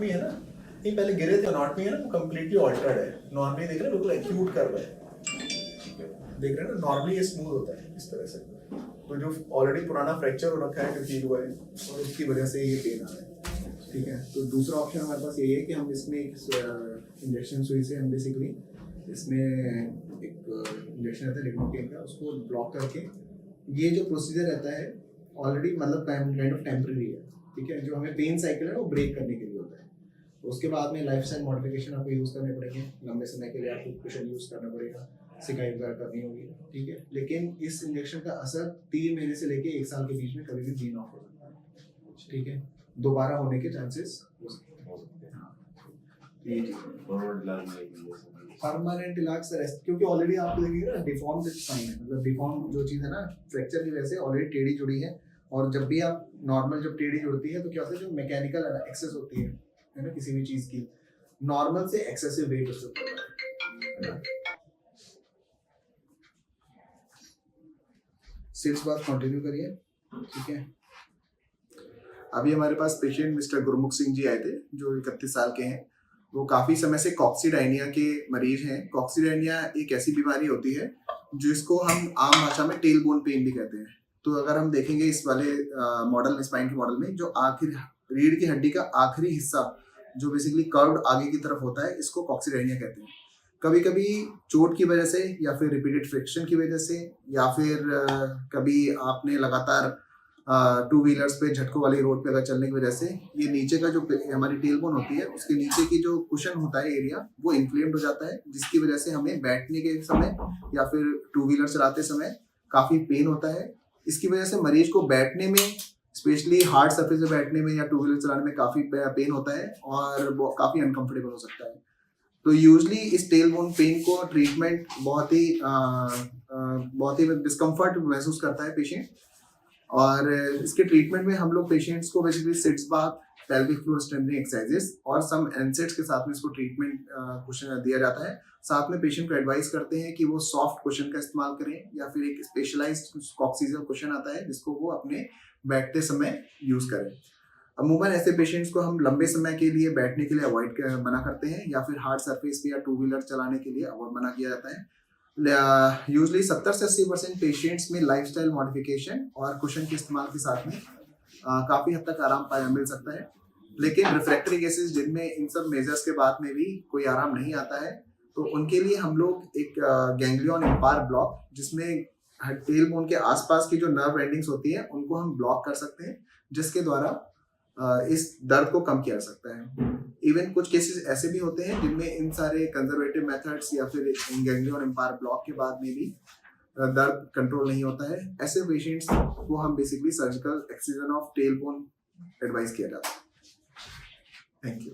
Anatomy है ना, नहीं पहले गिरे थे, एनाटॉमी है ना वो कंप्लीटली ऑल्टर्ड है। नॉर्मली देख रहे हैं बिल्कुल एक्यूट कर्व है, देख रहे हैं ना, नॉर्मली ये स्मूथ होता है इस तरह से। तो जो ऑलरेडी पुराना फ्रैक्चर हो रखा है जो फील हुआ है और उसकी वजह से ये पेन आ रहा है, ठीक है। तो दूसरा ऑप्शन हमारे पास यही है कि हम इसमें इंजेक्शन सुई से हम बेसिकली इसमें एक इंजेक्शन रहता है लिग्नोकेन का, उसको ब्लॉक करके ये जो प्रोसीजर रहता है ऑलरेडी मतलब काइंड ऑफ टेम्परेरी है, ठीक है। जो हमें पेन साइकिल है वो ब्रेक करने के लिए होता है। तो उसके बाद में लाइफस्टाइल मॉडिफिकेशन आपको यूज़ करने पड़ेंगे, लंबे समय के लिए आपको कुशन यूज़ करना पड़ेगा, सिकाई वगैरह करनी होगी, ठीक है। लेकिन इस इंजेक्शन का असर 3 महीने से लेके 1 साल के बीच में कभी भी जीन ऑफ हो सकता है, ठीक है। दोबारा होने के चांसेस हो सकते हैं। हाँ, परमानेंट इलाज सर, क्योंकि ऑलरेडी आप देखिएगा ना डिफॉर्म स्पाइन है, मतलब डिफॉर्म जो चीज़ है ना फ्रैक्चर की वजह से ऑलरेडी टेढ़ी जुड़ी है। और जब भी आप नॉर्मल जब टेढ़ी जुड़ती है तो क्या होता है, जो मैकेनिकल एक्सेस होती है ना किसी भी चीज़ की, नॉर्मल से एक्सेसिव वेट उससे ऊपर है ना। सिर्फ बात कंटिन्यू करिए, ठीक है। अभी हमारे पास पेशेंट मिस्टर गुरमुख सिंह जी आए थे जो 31 साल के हैं। वो काफ़ी समय से कॉक्सीडाइनिया के मरीज हैं। कॉक्सीडाइनिया एक ऐसी बीमारी होती है जिसको हम आम भाषा में टेल बोन पेन भी कहते हैं। तो अगर हम देखेंगे इस वाले मॉडल में, स्पाइन के मॉडल में, जो आखिर रीढ़ की हड्डी का आखिरी हिस्सा जो बेसिकली कर्व्ड आगे की तरफ होता है, इसको कॉक्सीडाइनिया कहते हैं। कभी कभी चोट की वजह से या फिर रिपीटेड फ्रिक्शन की वजह से या फिर कभी आपने लगातार 2 व्हीलर्स पे झटकों वाली रोड पे अगर चलने की वजह से ये नीचे का जो हमारी टेल बोन होती है उसके नीचे की जो कुशन होता है एरिया वो इन्फ्लेम्ड हो जाता है, जिसकी वजह से हमें बैठने के समय या फिर 2 व्हीलर चलाते समय काफ़ी पेन होता है। इसकी वजह से मरीज को बैठने में, स्पेशली हार्ड सरफेस पे बैठने में या 2 व्हीलर चलाने में काफ़ी पेन होता है और वो काफ़ी अनकंफर्टेबल हो सकता है। तो यूजली इस टेल बोन पेन को ट्रीटमेंट बहुत ही डिस्कम्फर्ट महसूस करता है पेशेंट। और इसके ट्रीटमेंट में हम लोग पेशेंट्स को basically sitz bath, pelvic floor strengthening exercises और सम एनसेट्स के साथ में इसको ट्रीटमेंट कुशन दिया जाता है। साथ में पेशेंट को एडवाइस करते हैं कि वो सॉफ्ट कुशन का इस्तेमाल करें या फिर एक स्पेशलाइज्ड कॉक्सीजल कुशन आता है जिसको वो अपने बैठते समय यूज करें। अमूमन ऐसे पेशेंट्स को हम लंबे समय के लिए बैठने के लिए मना करते हैं या फिर हार्ड सरफेस पे या 2 व्हीलर चलाने के लिए मना किया जाता है। यूजली 70 से 80% पेशेंट्स में लाइफस्टाइल मॉडिफिकेशन और कुशन के इस्तेमाल के साथ में काफ़ी हद तक आराम मिल सकता है। लेकिन रिफ्रैक्टरी केसेस जिनमें इन सब मेजर्स के बाद में भी कोई आराम नहीं आता है, तो उनके लिए हम लोग एक गैंग्लियन इम्पायर ब्लॉक, जिसमें टेल बोन के आसपास की जो नर्व एंडिंग्स होती हैं उनको हम ब्लॉक कर सकते हैं, जिसके द्वारा इस दर्द को कम किया जा सकता है। इवन कुछ केसेस ऐसे भी होते हैं जिनमें इन सारे कंजर्वेटिव मेथड्स या फिर गैंग्लियन एम्पायर ब्लॉक के बाद में भी दर्द कंट्रोल नहीं होता है। ऐसे पेशेंट्स को हम basically surgical excision of tail bone advice किया जाता है। Thank you.